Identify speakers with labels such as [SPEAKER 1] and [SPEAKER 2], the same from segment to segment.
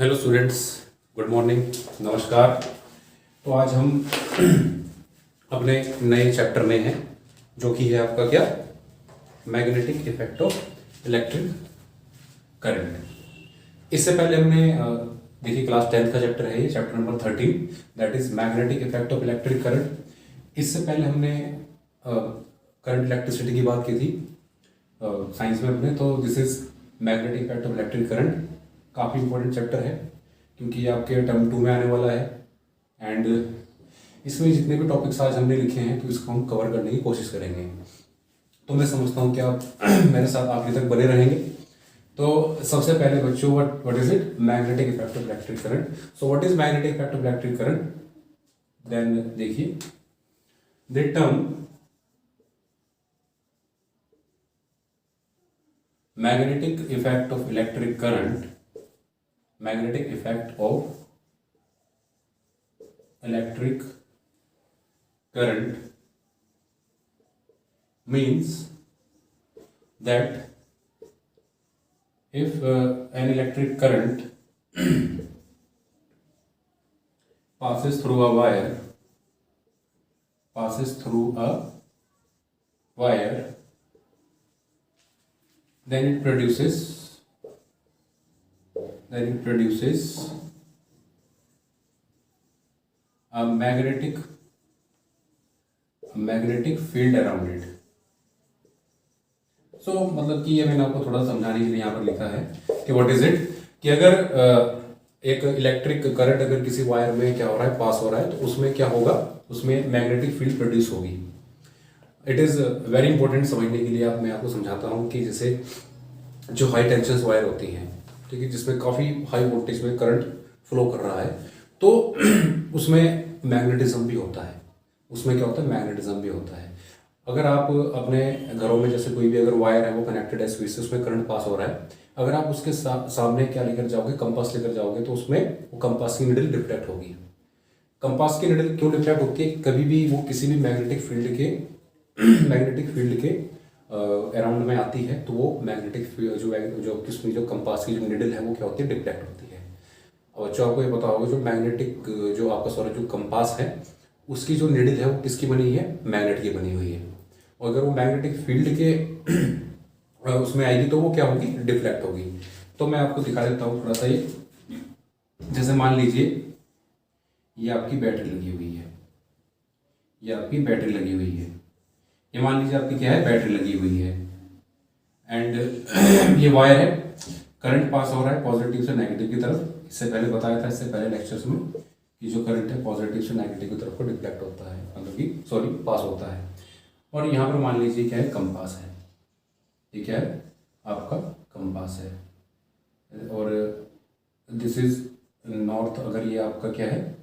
[SPEAKER 1] Hello students, good morning, नमस्कार। तो आज हम अपने नए चैप्टर में हैं जो कि है आपका क्या, magnetic effect of electric current. इससे पहले हमने देखिए क्लास 10th का चैप्टर है ये, chapter number 13, that is magnetic effect of electric current. इससे पहले हमने करंट इलेक्ट्रिसिटी की बात की थी साइंस में अपने। तो this is magnetic effect of electric current. काफ़ी इंपॉर्टेंट चैप्टर है क्योंकि ये आपके टर्म 2 में आने वाला है एंड इसमें जितने भी टॉपिक्स आज हमने लिखे हैं तो इसको हम कवर करने की कोशिश करेंगे। तो मैं समझता हूँ कि आप मेरे साथ आखिरी तक बने रहेंगे। तो सबसे पहले बच्चों, what is it, magnetic effect of electric current. So what is magnetic effect of electric current, then देखिए the term magnetic effect of electric current, magnetic effect of electric current means that if an electric current passes through a wire, then it produces a magnetic field around it. So मतलब कि ये मैंने आपको थोड़ा समझाने के लिए यहाँ पर लिखा है कि व्हाट इज इट, कि अगर एक इलेक्ट्रिक करंट अगर किसी वायर में क्या हो रहा है, पास हो रहा है, तो उसमें क्या होगा, उसमें मैग्नेटिक फील्ड प्रोड्यूस होगी। इट इज़ वेरी इंपॉर्टेंट समझने के लिए। मैं आपको समझाता हूँ कि जैसे जो हाई टेंशन वायर होती हैं, ठीक है, जिसमें काफ़ी हाई वोल्टेज में करंट फ्लो कर रहा है, तो उसमें मैग्नेटिज्म भी होता है। उसमें क्या होता है, मैग्नेटिज्म भी होता है। अगर आप अपने घरों में जैसे कोई भी अगर वायर है वो कनेक्टेड है स्विच से, उसमें करंट पास हो रहा है, अगर आप उसके सामने क्या लेकर जाओगे, कंपास लेकर जाओगे, तो उसमें वो कंपास की निडल डिफ्लेक्ट होगी। कंपास की निडल क्यों डिफ्लेक्ट होती है, कभी भी वो किसी भी मैग्नेटिक फील्ड के अराउंड में आती है तो वो मैग्नेटिक जो किसमें जो कंपास की जो निडल है वो क्या होती है, डिफ्लेक्ट होती है। और बच्चों आपको ये पता होगा जो मैग्नेटिक जो आपका जो कंपास है उसकी जो निडल है वो किसकी बनी है, मैग्नेट की बनी हुई है। और अगर वो मैग्नेटिक फील्ड के उसमें आएगी तो वो क्या होगी, डिफ्लेक्ट होगी। तो मैं आपको दिखा देता हूँ थोड़ा सा ये। जैसे मान लीजिए ये आपकी बैटरी लगी हुई है, ये मान लीजिए आपकी क्या है, बैटरी लगी हुई है एंड ये वायर है, करंट पास हो रहा है पॉजिटिव से नेगेटिव की तरफ। इससे पहले बताया था, इससे पहले लेक्चर्स में, कि जो करंट है पॉजिटिव से नेगेटिव की तरफ को डिफ्लेक्ट होता है, मतलब कि पास होता है। और यहाँ पर मान लीजिए क्या है, कंपास है, ये क्या है, आपका कंपास है। और दिस इज नॉर्थ। अगर ये आपका क्या है,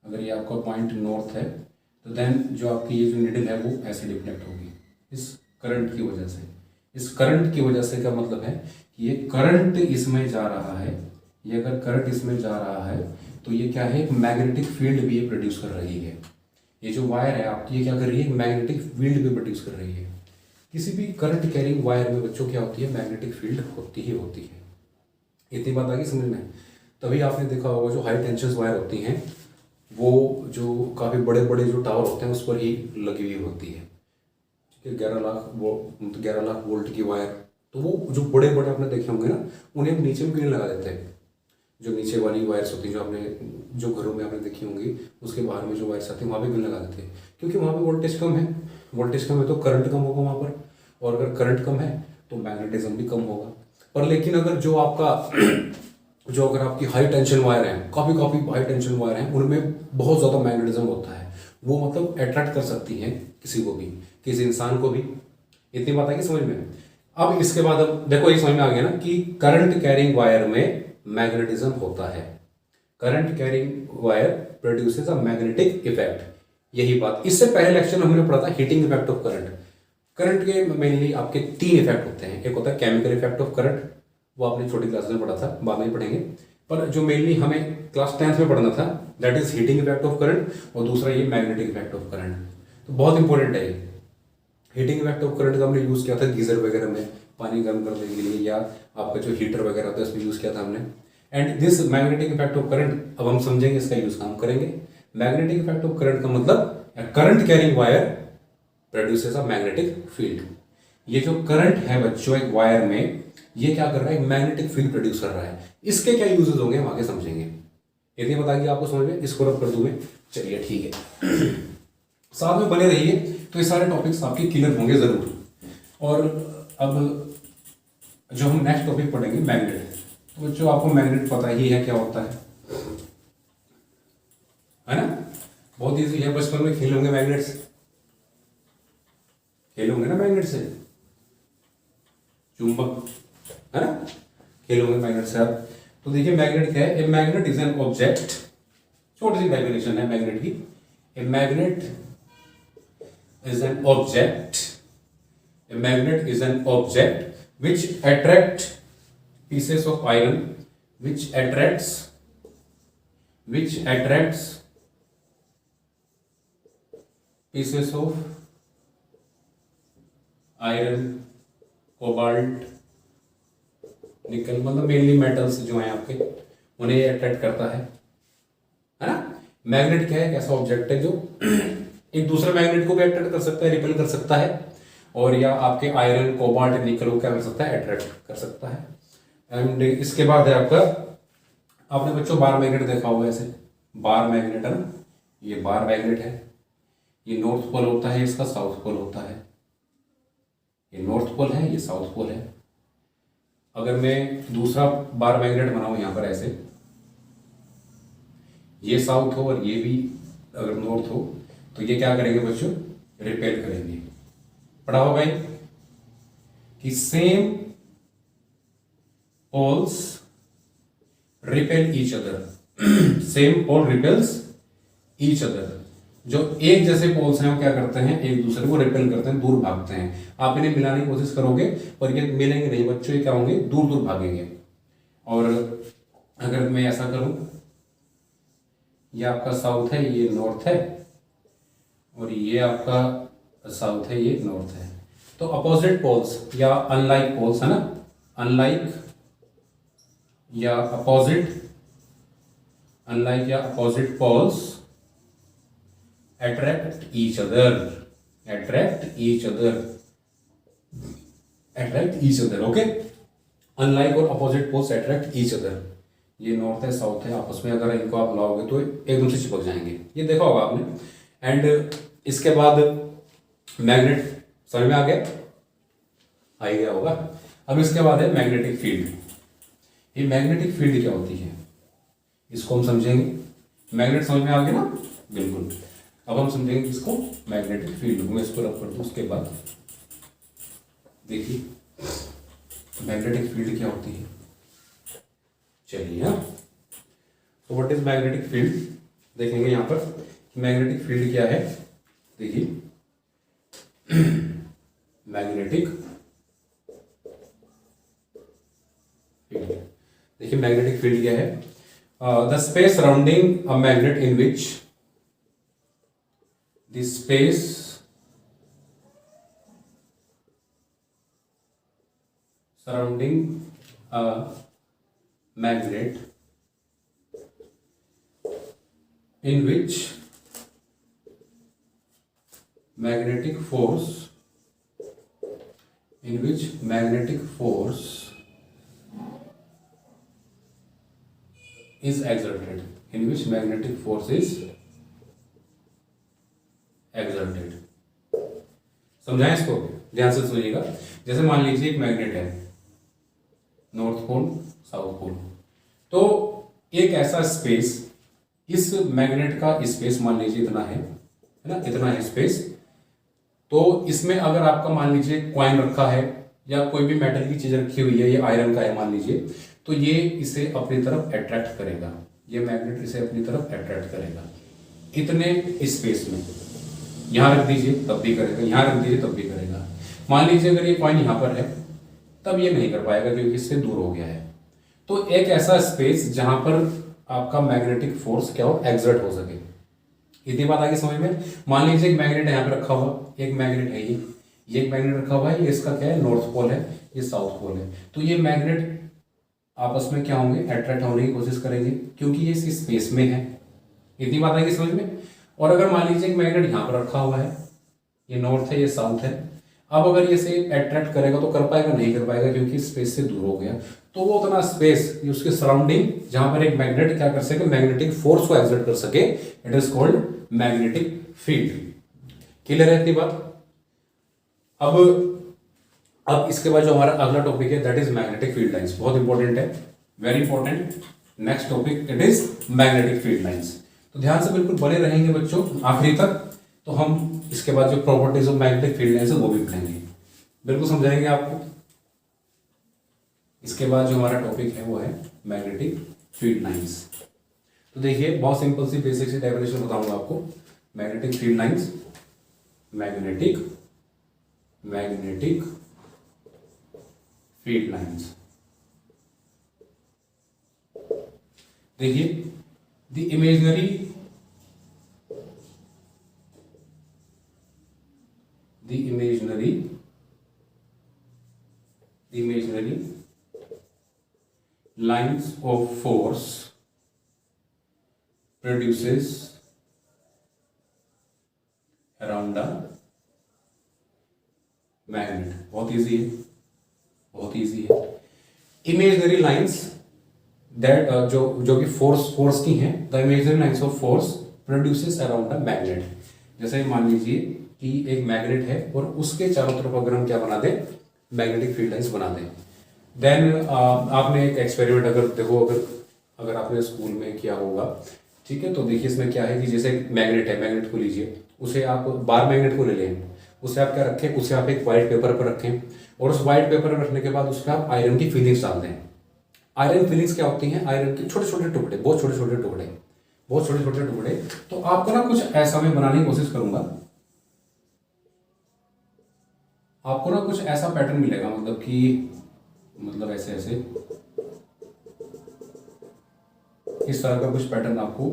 [SPEAKER 1] अगर ये आपका पॉइंट नॉर्थ है तो देन जो आपकी ये जो निडल है वो ऐसे डिफ्लेक्ट होगी इस करंट की वजह से। इस करंट की वजह से क्या मतलब है कि ये करंट इसमें जा रहा है, ये अगर करंट इसमें जा रहा है तो ये क्या है, एक मैग्नेटिक फील्ड भी ये प्रोड्यूस कर रही है। ये जो वायर है आपकी, ये क्या कर रही है, मैग्नेटिक फील्ड भी प्रोड्यूस कर रही है। किसी भी करंट कैरिंग वायर में बच्चों क्या होती है, मैग्नेटिक फील्ड होती है। इतनी बात आ गई समझ में। तभी आपने देखा होगा जो हाई टेंशन वायर होती हैं वो जो काफ़ी बड़े बड़े जो टावर होते हैं उस पर ही लगी हुई होती है, ठीक है। 11 लाख वोल्ट की वायर, तो वो जो बड़े बड़े आपने देखे होंगे ना, उन्हें हम नीचे में क्यों नहीं लगा देते हैं। जो नीचे वाली वायर्स होती हैं जो आपने जो घरों में आपने देखी होंगी, उसके बाहर में जो वायर्स आती हैं वहाँ पे क्यों लगा देते हैं, क्योंकि वहाँ पे वोल्टेज कम है तो करंट कम होगा वहाँ पर, और अगर करंट कम है तो मैग्नेटिज्म भी कम होगा। पर लेकिन अगर जो अगर आपकी हाई टेंशन वायर है, काफ़ी हाई टेंशन वायर हैं, उनमें बहुत ज़्यादा मैग्नेटिज्म होता है। वो मतलब अट्रैक्ट कर सकती हैं किसी को भी, किसी इंसान को भी। इतनी बात है कि समझ में। अब इसके बाद अब देखो ये समझ में आ गया ना कि करंट कैरिंग वायर में मैग्नेटिज्म होता है। Current carrying wire produces a magnetic effect, यही बात। इससे पहले लेक्चर में हमने पढ़ा था heating effect of current. Current के मेनली आपके 3 इफेक्ट होते हैं। एक होता है केमिकल इफेक्ट ऑफ करंट, वो आपने छोटी क्लासेस में पढ़ा था, बाद में पढ़ेंगे। पर जो मेनली हमें क्लास 10th में पढ़ना था, that is heating effect of current, और दूसरा ये मैग्नेटिक इफेक्ट ऑफ करंट। तो बहुत इंपॉर्टेंट है ये। हीटिंग इफेक्ट ऑफ करंट का हमने यूज़ किया था गीजर वगैरह में पानी गर्म करने के लिए, या आपका जो हीटर वगैरह होता है उसमें यूज़ किया था हमने। And this magnetic effect of current, अब हम समझेंगे इसका यूज काम करेंगे। मैग्नेटिक इफेक्ट ऑफ करंट का मतलब current carrying wire produces a magnetic field. ये जो करंट है बच्चों एक वायर में, ये क्या कर रहा है, मैग्नेटिक फील्ड प्रोड्यूस कर रहा है। इसके क्या यूजेस होंगे हम आगे समझेंगे। यदि बता कि आपको समझ में, इसको रब कर दूं मैं, चलिए ठीक है। साथ में बने रहिए तो ये सारे टॉपिक्स आपके क्लियर होंगे जरूर। और अब जो हम नेक्स्ट टॉपिक पढ़ेंगे मैग्नेट, तो बच्चों आपको मैग्नेट पता ही है क्या होता है ना, बहुत इजी है। बचपन में खेले होंगे मैग्नेट से, खेले होंगे ना मैग्नेट से, चुंबक है ना, खेले होंगे मैग्नेट से आप। तो देखिए मैग्नेट क्या है, a magnet is an object, छोटी सी डेफिनेशन है मैग्नेट की। A magnet is an object, a magnet is an object which attract pieces of iron, which attracts pieces of iron, cobalt, निकल, मतलब मेनली मेटल्स जो हैं आपके, उन्हें ये अट्रैक्ट करता है ना। मैग्नेट क्या है, एक ऐसा ऑब्जेक्ट है जो एक दूसरे मैग्नेट को भी अट्रैक्ट कर सकता है, रिपेल कर सकता है, और या आपके आयरन, कोबाल्ट, निकल को क्या कर सकता है, अट्रैक्ट कर सकता है। एंड इसके बाद है आपका, आपने बच्चों बार मैग्नेट देखा होगा, ऐसे बार मैग्नेट है ना, ये बार मैग्नेट है, ये नॉर्थ पोल होता है, इसका साउथ पोल होता है, ये नॉर्थ पोल है, ये साउथ पोल है। अगर मैं दूसरा बार मैग्नेट बनाऊं यहां पर ऐसे, ये साउथ हो और ये भी अगर नॉर्थ हो, तो ये क्या करेंगे बच्चों, रिपेल करेंगे। पढ़ा होगा कि same poles repel each other, same pole repels each other. जो एक जैसे पोल्स हैं वो क्या करते हैं, एक दूसरे को रिपेल करते हैं, दूर भागते हैं। आप इन्हें मिलाने की कोशिश करोगे पर ये मिलेंगे नहीं बच्चों, ये क्या होंगे, दूर दूर भागेंगे। और अगर मैं ऐसा करूं, ये आपका साउथ है, ये नॉर्थ है, और ये आपका साउथ है, ये नॉर्थ है, तो अपोजिट पोल्स या अनलाइक पोल्स है ना, अनलाइक या अपोजिट, अनलाइक या opposite poles attract each other, attract each other, attract each other, okay. Unlike और opposite poles attract each other. ये नॉर्थ है, साउथ है, आपस में अगर इनको आप लाओगे तो एकदम से चिपक जाएंगे, ये देखा होगा आपने। एंड इसके बाद मैग्नेट समझ में आ गया, आ ही गया होगा। अब इसके बाद है मैग्नेटिक फील्ड। ये मैग्नेटिक फील्ड क्या होती है, इसको हम समझेंगे। मैग्नेट समझ में आ गया ना, बिल्कुल। अब हम समझेंगे इसको, मैग्नेटिक फील्ड। मैं इसको रख कर दूं, उसके बाद देखिए मैग्नेटिक फील्ड क्या होती है। चलिए हाँ, तो व्हाट इज मैग्नेटिक फील्ड देखेंगे यहाँ पर। मैग्नेटिक फील्ड क्या है, देखिए मैग्नेटिक फील्ड, देखिए मैग्नेटिक फील्ड क्या है, the space surrounding a magnet in which the space surrounding a magnet in which magnetic force is exerted, in which magnetic force is exerted। समझाएं इसको, ध्यान से सुनिएगा। जैसे मान लीजिए एक मैग्नेट है, नॉर्थ पोल, साउथ पोल, तो एक ऐसा स्पेस, इस मैग्नेट का स्पेस मान लीजिए इतना है ना, इतना है स्पेस। तो इसमें अगर आपका मान लीजिए कॉइन रखा है या कोई भी मेटल की चीज रखी हुई है, ये आयरन का है मान लीजिए, तो ये इसे अपनी तरफ अट्रैक्ट करेगा, ये मैग्नेट इसे अपनी तरफ अट्रैक्ट करेगा इतने स्पेस में। यहां रख दीजिए तब भी करेगा, यहां रख दीजिए तब भी करेगा। मान लीजिए अगर ये कॉइन यहां पर है, तब ये नहीं कर पाएगा क्योंकि इससे दूर हो गया है। तो एक ऐसा स्पेस जहां पर आपका मैग्नेटिक फोर्स क्या हो, एक्सर्ट हो सके। इतनी बात आगे समझ में। मान लीजिए एक मैग्नेट यहाँ पे रखा हुआ, एक मैग्नेट है ये एक मैग्नेट रखा हुआ है, ये इसका क्या है, नॉर्थ पोल है, ये साउथ पोल है। तो ये मैग्नेट आपस में क्या होंगे, अट्रैक्ट होने की कोशिश करेंगे, क्योंकि ये इस स्पेस में है। इतनी बात आएगी समझ में। और अगर मान लीजिए एक मैग्नेट यहाँ पर रखा हुआ है, ये नॉर्थ है ये साउथ है, अब अगर ये से अट्रैक्ट करेगा तो कर पाएगा, नहीं कर पाएगा, क्योंकि स्पेस से दूर हो गया। तो वो उतना स्पेस उसके सराउंडिंग जहां पर एक मैग्नेट क्या कर सके, मैग्नेटिक फोर्स को एक्सर्ट कर सके, it is called magnetic field. Clear है इतनी बात। अब इसके बाद जो हमारा अगला टॉपिक है that is magnetic field lines. बहुत इंपॉर्टेंट है, very important. Next topic it is magnetic field lines. तो ध्यान से बिल्कुल बने रहेंगे बच्चों आखिरी तक। तो हम इसके बाद जो properties of magnetic field lines है वो भी पढ़ेंगे, बिल्कुल समझाएंगे आपको। इसके बाद जो हमारा टॉपिक है वो है मैग्नेटिक फील्ड लाइंस। तो देखिए बहुत सिंपल सी बेसिक सी डेफिनेशन बताऊंगा आपको। Magnetic field lines, magnetic field lines. देखिए the imaginary lines of force produces around a magnet। बहुत इजी है, बहुत इजी है। इमेजिनरी लाइंस दैट जो कि फोर्स की हैं, the imaginary lines of force produces around a magnet. जैसे मान लीजिए कि एक मैग्नेट है और उसके चारों तरफ अगर हम क्या बना दें, मैग्नेटिक फील्ड लाइंस बना दें। देन आपने एक एक्सपेरिमेंट अगर देखो, अगर आपने स्कूल में किया होगा, ठीक है। तो देखिए इसमें क्या है कि जैसे मैग्नेट है, मैग्नेट को लीजिए, उसे आप बार मैग्नेट को ले लें, उसे आप क्या रखें, उसे आप एक वाइट पेपर पर रखें, और उस वाइट पेपर पर रखने के बाद उस पर आप आयरन की फीलिंग्स डाल दें। आयरन फीलिंग्स क्या होती हैं, आयरन के छोटे छोटे टुकड़े, बहुत छोटे छोटे टुकड़े, बहुत छोटे छोटे टुकड़े। तो आपको ना कुछ ऐसा मैं बनाने की कोशिश करूंगा, आपको ना कुछ ऐसा पैटर्न मिलेगा, मतलब ऐसे ऐसे इस तरह का कुछ पैटर्न आपको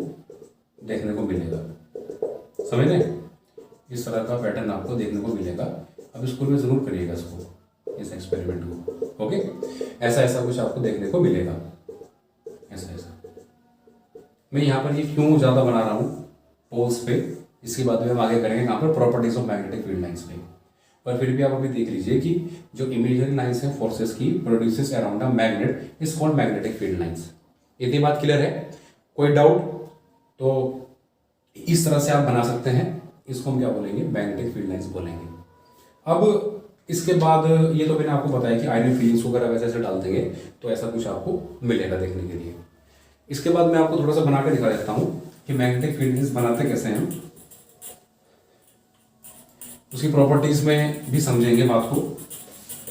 [SPEAKER 1] देखने को मिलेगा, समझ रहे? इस तरह का पैटर्न आपको देखने को मिलेगा। अब स्कूल में जरूर करिएगा इसको, इस एक्सपेरिमेंट को, ओके। ऐसा ऐसा कुछ आपको देखने को मिलेगा, ऐसा ऐसा। मैं यहाँ पर ये क्यों ज्यादा बना रहा हूँ पोल्स पे, इसके बाद में हम आगे करेंगे यहाँ पर properties of magnetic field lines पे। पर फिर भी आप अभी देख लीजिए कि जो इमेजिनरी लाइंस हैं फोर्सेस की, produces around a magnet is called magnetic field lines. इतनी बात क्लियर है? कोई डाउट? तो इस तरह से आप बना सकते हैं, इसको हम क्या बोलेंगे, मैग्नेटिक फील्ड लाइंस बोलेंगे। अब इसके बाद ये तो मैंने आपको बताया कि आयरन फीलिंग्स वगैरह वैसे ऐसे डाल देंगे तो ऐसा कुछ आपको मिलेगा देखने के लिए। इसके बाद मैं आपको थोड़ा सा बना के दिखा देता हूँ कि मैग्नेटिक फील्ड लाइंस बनाते कैसे हैं, उसकी प्रॉपर्टीज में भी समझेंगे बात को।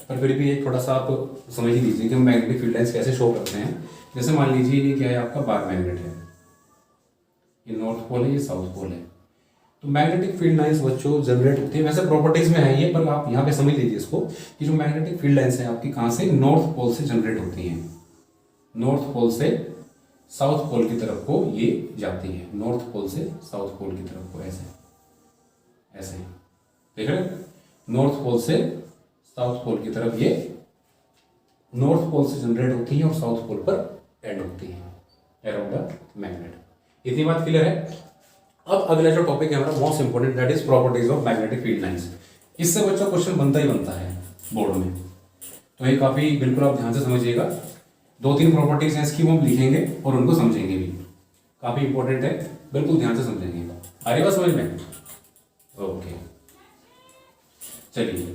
[SPEAKER 1] पर फिर भी एक थोड़ा सा आप समझ ही लीजिए कि हम मैग्नेटिक फील्ड लाइंस कैसे शो करते हैं। जैसे मान लीजिए ये क्या है, आपका बार मैग्नेट है, ये नॉर्थ पोल है, ये साउथ पोल है। तो मैग्नेटिक फील्ड लाइंस बच्चों जनरेट होती है, वैसे प्रॉपर्टीज में है ये, पर आप यहाँ पे समझ लीजिए इसको कि जो मैग्नेटिक फील्ड लाइंस है आपकी कहाँ से, नॉर्थ पोल से जनरेट होती हैं। नॉर्थ पोल से साउथ पोल की तरफ को ये जाती है, नॉर्थ पोल से साउथ पोल की तरफ को, ऐसे ऐसे देख रहे, नॉर्थ पोल से साउथ पोल की तरफ ये नॉर्थ पोल से जनरेट होती है और साउथ पोल पर एंड होती है अराउंड द मैग्नेट। इतनी बात क्लियर है? अब अगला जो टॉपिक है हमारा most important, that is properties of magnetic field lines. इससे बच्चों क्वेश्चन बनता ही बनता है बोर्ड में, तो ये काफी बिल्कुल आप ध्यान से समझिएगा। 2-3 प्रॉपर्टीज हैं इसकी, वो हम लिखेंगे और उनको समझेंगे भी, काफी इंपॉर्टेंट है, बिल्कुल ध्यान से समझेंगे। आ रही बात समझ में? ओके चलिए,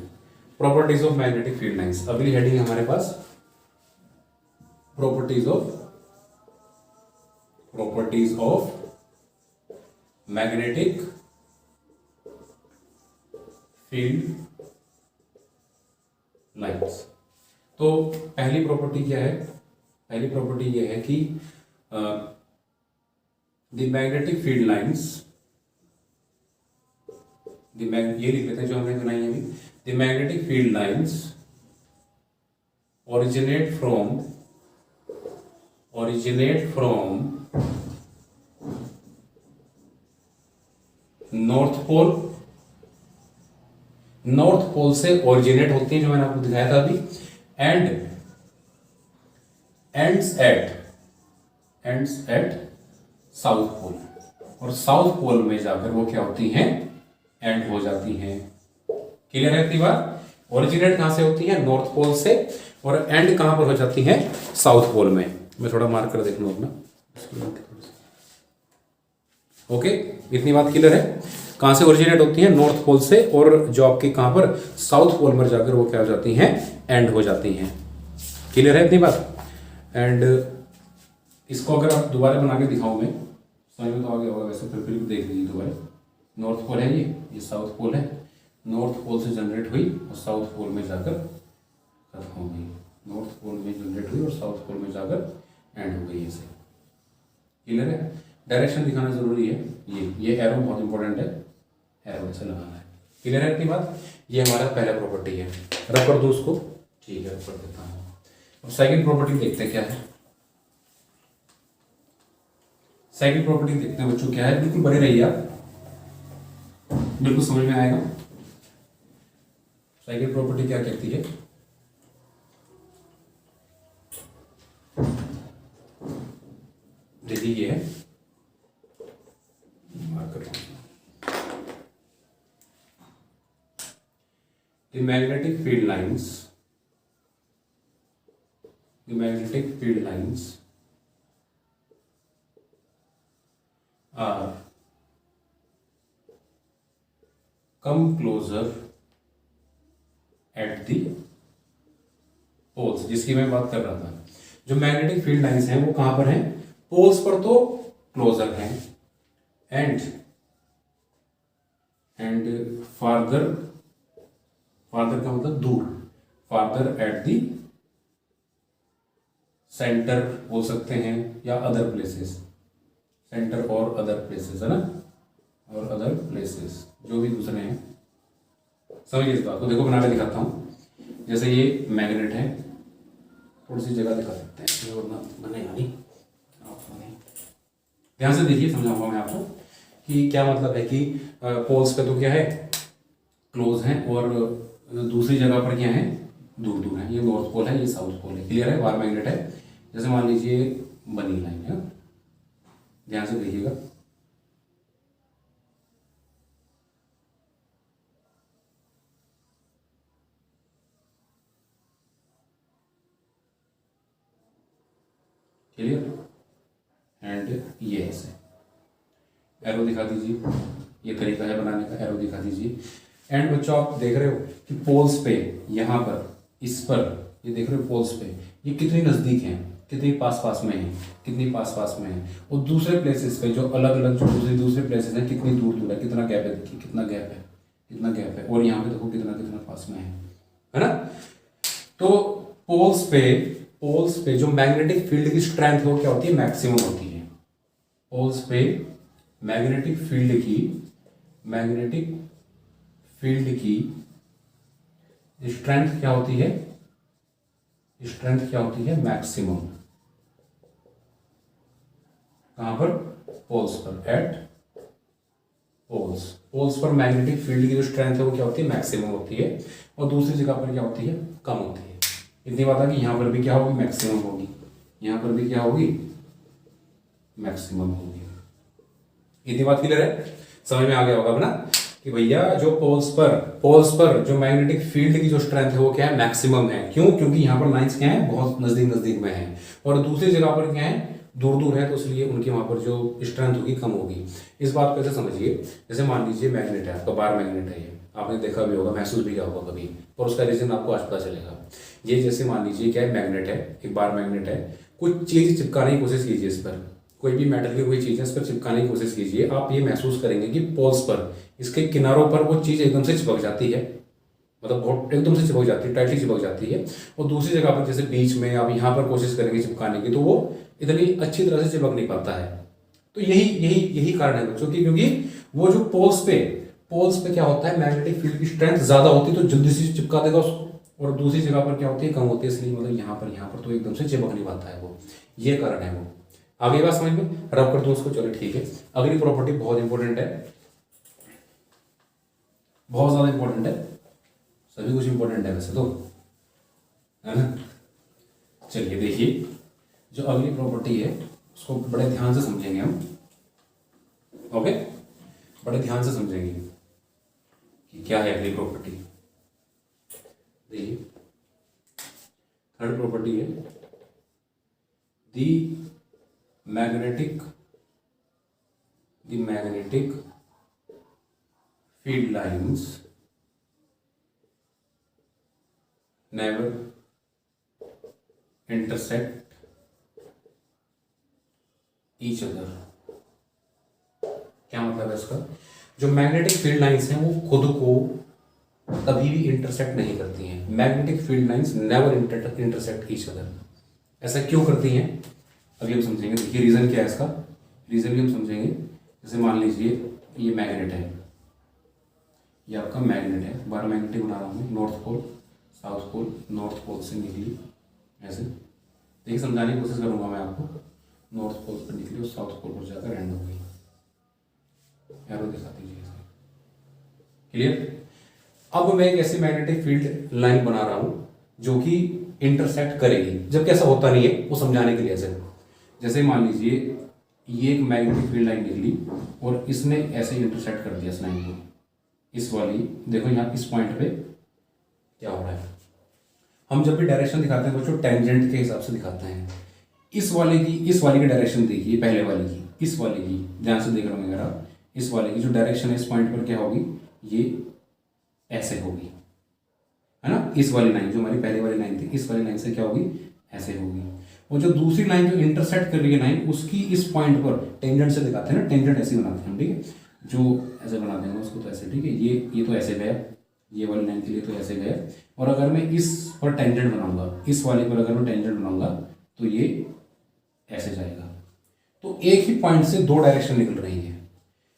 [SPEAKER 1] properties of magnetic field lines. अगली हेडिंग है हमारे पास properties of magnetic field lines. तो पहली प्रॉपर्टी क्या है? पहली प्रॉपर्टी यह है कि द मैग्नेटिक फील्ड लाइंस, ये लिख लेते हैं जो हमने बनाई है अभी, the magnetic field lines originate from north pole से ओरिजिनेट होती है, जो मैंने आपको दिखाया था अभी, and ends at south pole, और साउथ पोल में जाकर वो क्या होती हैं, एंड हो जाती हैं। क्लियर है इतनी बात? ओरिजिनेट कहां से होती है, नॉर्थ पोल से, और एंड कहां पर हो जाती है, साउथ पोल में। मैं थोड़ा मार्क कर देख लूं अपना। ओके, इतनी बात क्लियर है? कहां से ओरिजिनेट होती है, नॉर्थ पोल से, और जो आपकी कहां पर, साउथ पोल में जाकर वो क्या हो जाती हैं, एंड हो जाती हैं। क्लियर है इतनी बात? एंड इसको अगर आप दोबारा बना के दिखाऊं मैं, समझ में तो आ गया होगा वैसे, फिर देख लीजिए दोबारा। नॉर्थ पोल है, ये साउथ पोल है, नॉर्थ पोल से जनरेट हुई और साउथ पोल में जाकर खत्म हो गई, नॉर्थ पोल में जनरेट हुई और साउथ पोल में जाकर एंड हो गई ऐसे। क्लियर है? डायरेक्शन दिखाना जरूरी है, ये एरो बहुत इंपॉर्टेंट है, एरो ऐसे लगाना है। क्लियर है इतनी बात? ये हमारा पहला प्रॉपर्टी है, रब कर दो उसको, ठीक है, रब कर देता हूँ। अब सेकंड प्रॉपर्टी देखते हैं क्या है। सेकंड प्रॉपर्टी देखते हैं बच्चों क्या है, बिल्कुल बने रहिए आप, बिल्कुल समझ में आएगा। सेकंड प्रॉपर्टी क्या कहती है, देखिए ये है, the magnetic field lines are come closer at the poles, जिसकी मैं बात कर रहा था। जो मैग्नेटिक फील्ड लाइंस हैं वो कहां पर हैं, पोल्स पर तो क्लोजर हैं, एंड फार्दर का मतलब दूर, फार्दर एट दी सेंटर बोल सकते हैं, या अदर प्लेसेस, सेंटर और अदर प्लेसेस है ना, और अदर प्लेसेस जो भी दूसरे हैं। समझिए इस बात को, देखो बना के दिखाता हूं। जैसे ये मैग्नेट है, थोड़ी सी जगह दिखा सकते हैं, वरना बनेगा नहीं। ध्यान से देखिए, समझाऊंगा मैं आपको कि क्या मतलब है कि पोल्स पे तो क्या है, क्लोज हैं, और दूसरी जगह पर क्या है, दूर दूर है। ये नॉर्थ पोल है, ये साउथ पोल है। क्लियर है? वार मैग्नेट है, जैसे मान लीजिए बनी लाइन है, ध्यान से देखिएगा। क्लियर? एंड ये ऐसे एरो दिखा दीजिए, ये तरीका है बनाने का, एरो दिखा दीजिए। एंड बच्चों आप देख रहे हो कि पोल्स पे, यहाँ पर, इस पर, ये देख रहे हो पोल्स पे, ये कितनी नज़दीक हैं, कितनी पास पास में हैं, कितनी पास पास में हैं, और दूसरे प्लेसेस पे जो अलग अलग जो दूसरे प्लेसेस हैं कितनी दूर दूर है, कितना गैप है, देखिए कितना गैप है, कितना गैप है, और यहाँ पे देखो कितना कितना पास में है ना। तो पोल्स पे जो मैग्नेटिक फील्ड की स्ट्रेंथ है वो क्या होती है, मैक्सिमम होती है। पोल्स पे मैग्नेटिक फील्ड की स्ट्रेंथ क्या होती है, मैक्सिमम। कहां पर, पोल्स पर, एट पोल्स पर मैग्नेटिक फील्ड की जो स्ट्रेंथ है वो क्या होती है, मैक्सिमम होती है, और दूसरी जगह पर क्या होती है, कम होती है। इतनी बात है कि यहां पर भी क्या होगी, मैक्सिमम होगी, यहां पर भी क्या होगी, मैक्सिमम होगी। इतनी बात क्लियर है? समझ में आ गया होगा अपना कि भैया जो पोल्स पर जो मैग्नेटिक फील्ड की जो स्ट्रेंथ है वो क्या है, मैक्सिमम है। क्यों? क्योंकि यहाँ पर लाइंस क्या है, बहुत नजदीक में है, और दूसरी जगह पर क्या है, दूर है, तो इसलिए उनकी वहां पर जो स्ट्रेंथ होगी कम होगी। इस बात को ऐसे समझिए, जैसे मान लीजिए मैग्नेट है आपका, बार मैग्नेट है, ये आपने देखा भी होगा, महसूस भी किया होगा कभी, और उसका रीजन आपको आज पता चलेगा। ये जैसे मान लीजिए क्या है, मैग्नेट है, एक बार मैग्नेट है, कुछ चीज चिपकाने की कोशिश कीजिए इस पर, कोई भी मेटल की कोई चीज है इस पर चिपकाने की कोशिश कीजिए, आप ये महसूस करेंगे कि पोल्स पर, इसके किनारों पर वो चीज एकदम से चिपक जाती है, मतलब बहुत एकदम से चिपक जाती है, टाइटली चिपक जाती है। और दूसरी जगह पर जैसे बीच में आप यहाँ पर कोशिश करेंगे चिपकाने की, तो वो इतनी अच्छी तरह से चिपक नहीं पाता है। तो यही कारण है बच्चों की, क्योंकि वो जो पोल्स पे क्या होता है, मैग्नेटिक फील्ड की स्ट्रेंथ ज्यादा होती है तो जल्दी से चिपका देगा उसको, और दूसरी जगह पर क्या होती है, कम होती है, इसलिए मतलब यहाँ पर तो एकदम से चिपक नहीं पाता है वो, ये कारण है वो। आगे बात समझ में, रब कर दूं उसको, चलो ठीक है। अगली प्रॉपर्टी बहुत इंपॉर्टेंट है, बहुत ज्यादा इंपॉर्टेंट है, सभी कुछ इंपॉर्टेंट है वैसे तो, है ना। चलिए देखिए, जो अगली प्रॉपर्टी है उसको बड़े ध्यान से समझेंगे हम। ओके, बड़े ध्यान से समझेंगे कि क्या है अगली प्रॉपर्टी। देखिए थर्ड प्रॉपर्टी है the magnetic field lines never intersect each other. क्या मतलब है इसका? जो मैग्नेटिक फील्ड लाइंस हैं वो खुद को कभी भी इंटरसेक्ट नहीं करती हैं। Magnetic field lines never intersect each other. ऐसा क्यों करती हैं अभी हम समझेंगे। देखिए रीजन क्या है इसका, रीजन भी हम समझेंगे। जैसे मान लीजिए ये मैग्नेट है, ये आपका मैग्नेट है, बार मैग्नेटिक बना रहा हूँ, north pole south pole, north pole से निकली ऐसे। देखिए समझाने की कोशिश करूंगा मैं आपको। नॉर्थ पोल पर निकली और साउथ पोल पर जाकर एंड हो गई। एरो दिखा दीजिए, क्लियर। अब मैं एक ऐसी मैग्नेटिक फील्ड लाइन बना रहा हूं जो कि इंटरसेक्ट करेगी, जब कैसा होता नहीं है वो समझाने के लिए। जैसे मान लीजिए ये एक मैग्नेटिक फील्ड लाइन निकली और इसने ऐसे इंटरसेक्ट कर दिया इस लाइन को, इस वाली। देखो यहाँ इस पॉइंट पे क्या हो रहा है। हम जब भी डायरेक्शन दिखाते हैं बच्चों टेंजेंट के हिसाब से दिखाते हैं। इस वाले की डायरेक्शन देखिए, पहले वाले की, इस वाले की ध्यान से देख रहे होंगे आप। इस वाले की जो डायरेक्शन है इस पॉइंट पर क्या होगी, ये ऐसे होगी, है ना। इस वाली लाइन जो हमारी पहले वाली लाइन थी, इस वाली लाइन से क्या होगी, ऐसे होगी। और जो दूसरी लाइन जो इंटरसेक्ट कर रही है लाइन, उसकी इस पॉइंट पर टेंजेंट से दिखाते हैं ना, टेंजेंट ऐसे बनाते हैं हम, ठीक है। जो ऐसे बना देंगे उसको तो ऐसे, ठीक है। ये तो ऐसे गया, ये वाली लाइन के लिए तो ऐसे गया। और अगर मैं इस पर टेंजेंट बनाऊंगा, इस वाले पर अगर मैं टेंजेंट बनाऊंगा तो ये ऐसे जाएगा। तो एक ही पॉइंट से दो डायरेक्शन निकल रही है,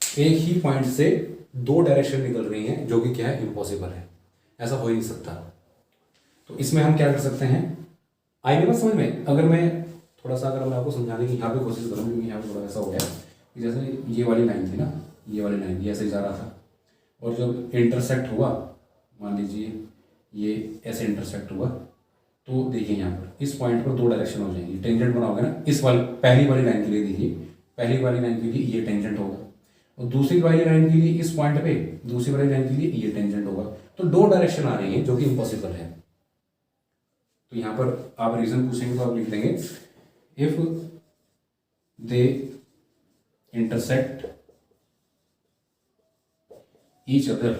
[SPEAKER 1] एक ही पॉइंट से दो डायरेक्शन निकल रही हैं, जो कि क्या है, इम्पॉसिबल है। ऐसा हो ही नहीं सकता। तो इसमें हम क्या कर सकते हैं, आएंगे बस समझ में। अगर मैं थोड़ा सा अगर मैं आपको समझाने की यहाँ पे कोशिश करूँ, क्योंकि यहाँ पे थोड़ा ऐसा हो गया कि जैसे ये वाली लाइन थी ना, ये वाली लाइन ये ऐसे जा रहा था, और जब इंटरसेक्ट हुआ, मान लीजिए ये ऐसे इंटरसेक्ट हुआ, तो देखिए यहाँ पर इस पॉइंट पर दो डायरेक्शन हो जाएंगी। टेंजेंट बनाओगे ना, इस वाली पहली वाली लाइन के लिए देखिए, पहली वाली लाइन के लिए ये टेंजेंट होगा, और दूसरी वाली लाइन के लिए इस पॉइंट पे, दूसरी वाली लाइन के लिए ये टेंजेंट होगा। तो दो डायरेक्शन आ रही है जो कि इम्पॉसिबल है। तो यहाँ पर आप रीजन पूछेंगे तो आप लिख देंगे if they intersect each other,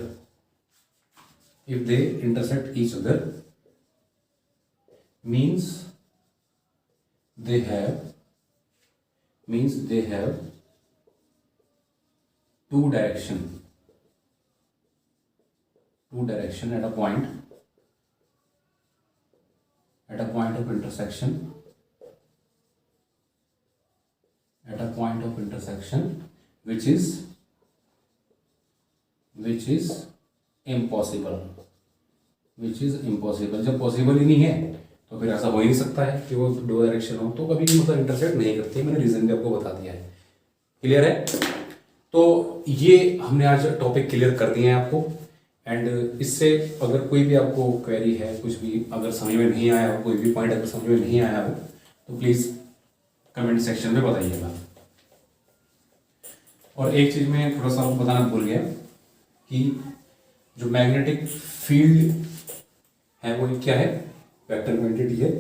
[SPEAKER 1] if they intersect each other means they have two direction at a point of intersection, which is impossible. जब पॉसिबल ही नहीं है तो फिर ऐसा हो ही नहीं सकता है कि वो दो डायरेक्शन हो, तो कभी भी मतलब इंटरसेक्ट नहीं करती है। मैंने रीजन भी आपको बता दिया है, क्लियर है। तो ये हमने आज टॉपिक क्लियर कर दिए हैं आपको। एंड इससे अगर कोई भी आपको क्वेरी है, कुछ भी अगर समझ में नहीं आया हो, कोई भी पॉइंट अगर समझ में नहीं आया हो, तो प्लीज़ कमेंट सेक्शन में बताइएगा। और एक चीज़ मैं थोड़ा सा आपको बताना भूल गया कि जो मैग्नेटिक फील्ड है वो क्या है, वेक्टर क्वांटिटी है।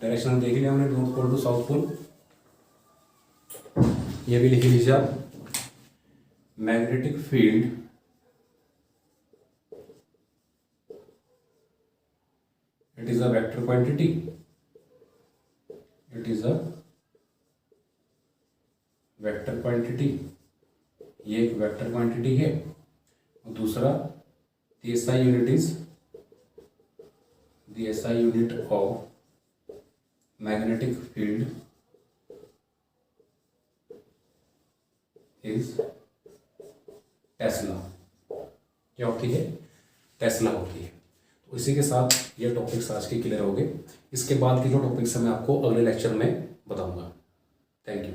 [SPEAKER 1] डायरेक्शन देख लिया हमने, north pole to south pole. ये भी लिख लीजिए आप, magnetic field it is a vector quantity, ये एक वेक्टर क्वांटिटी है। और दूसरा the SI unit of magnetic field is Tesla. क्या होती है, टेस्ला होती है। तो इसी के साथ ये टॉपिक्स आज के क्लियर हो गए। इसके बाद के जो टॉपिक्स हैं मैं आपको अगले लेक्चर में बताऊंगा। Thank you.